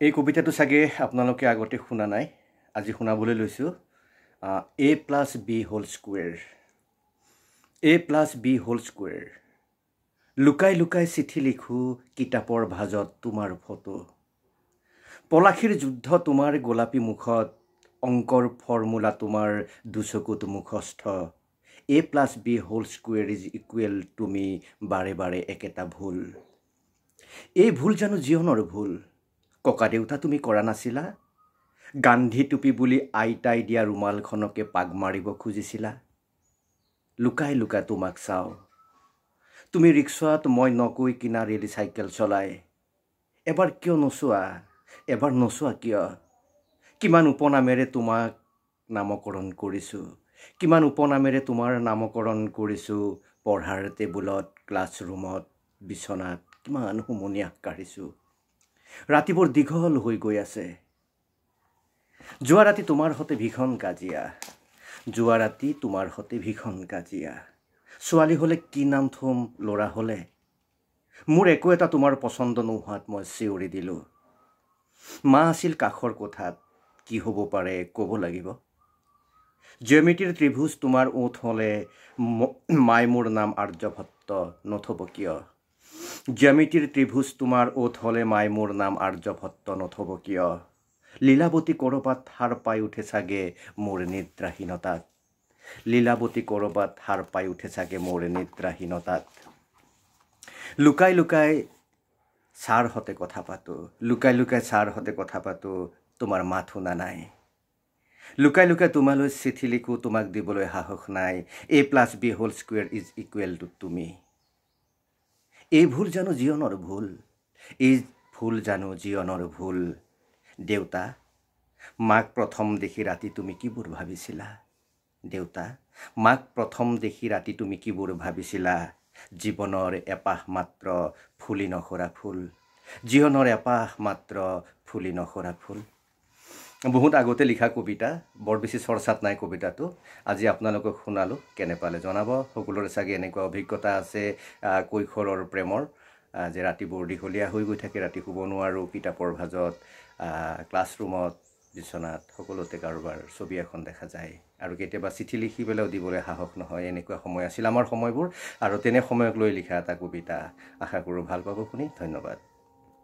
এই কবিতাটো চাগে আপোনালোকে আগতে শুনা নাই আজি শুনাবলৈ লৈছো a plus b whole square a plus b whole square লুকাই লুকাই চিঠি লিখো কিতাপৰ ভাজত তোমাৰ ফটো পলাখিৰ যুদ্ধ তোমাৰ গোলাপী মুখত অংকৰ ফৰ্মুলা তোমাৰ দুচকুত মুখস্থ a plus b whole square is equal to me বাৰে বাৰে একেটা ভুল এই ভুল জানো জীৱনৰ ভুল ককা দেউতা তুমি কৰা নাছিলা গান্ধী টুপি বুলি আইতাই দিয়া ৰুমালখনকে পাগ মাৰিব খুজিছিলা লুকাই লুকাই তোমাক চাও তুমি ৰিক্সাত মই নকৈ কিনা ৰেলি চাইকেল চলাই এবাৰ কিয় নচোৱা কিয় কিমান উপনামেৰে তোমাক নামকৰণ কৰিছো কিমান উপনামেৰে তোমাৰ নামকৰণ কৰিছো পঢ়াৰ টেবুলত ক্লাছৰুমত বিছনাত কিমান হুমনিয়াক কাঢ়িছো ৰাতিবোৰ দীঘল হৈ গৈ আছে যোৱা ৰাতি তোমাৰ হতে ভীষণ কাজিয়া ছোৱালী হলে কি নাম থম লৰা হলে মোৰ একো এটা তোমাৰ পছন্দ নোহোৱাত মই চিঞৰি দিলো মা আছিল কাখৰ কোঠাত কি হ'ব পাৰে ক'ব লাগিব জিঅমেট্ৰিৰ ত্ৰিভুজ তোমাৰ ওঠ হলে মাই মোৰ নাম আৰ্যভট্ট নথব কিয় জিঅমেট্ৰিৰ ত্ৰিভুজ তোমাৰ ওঠ হলে মাই মোৰ নাম আৰ্যভট্ট নথব কিয় লীলাৱতী কৰবাত হাৰ পাই উঠে চাগে মোৰ নিদ্ৰাহীনতাত লুকাই লুকাই ছাৰ হতে কথা পাতো তোমাৰ মাত শুনা নাই লুকাই লুকাই তোমালৈ চিঠি লিখো তোমাক দিবলৈ সাহস নাই a plus b whole square is equal to তুমি এই ভুল জানো জীৱনৰ ভুল দেউতা মাক প্ৰথম দেখি ৰাতি তুমি কিবোৰ ভাবিছিলা জীৱনৰ এপাহ মাত্ৰ ফুলি নখৰা ফুল বহুত আগতে লিখা কবিতা বৰ বেছি চৰ্চাত নাই কবিতাটো আজি আপোনালোকক শুনালো কেনে পালে জনাব সকলোৰে চাগে এনেকুৱা অভিজ্ঞতা আছে কৈশোৰৰ প্ৰেমৰ যে ৰাতিবোৰ দীঘলীয়া হৈ গৈ থাকে ৰাতি শুব নোৱাৰো কিতাপৰ ভাজত ক্লাছৰুমত বিছনাত সকলোতে কাৰোবাৰ ছবি এখন দেখা যায় আৰু কেতিয়াবা চিঠি লিখিবলৈও দিবলৈ সাহস নহয় এনেকুৱা সময় আছিল আমাৰ সময়বোৰ আৰু তেনে সময়ক লৈ লিখা এটা কবিতা আশা কৰোঁ ভাল পাব শুনি ধন্যবাদ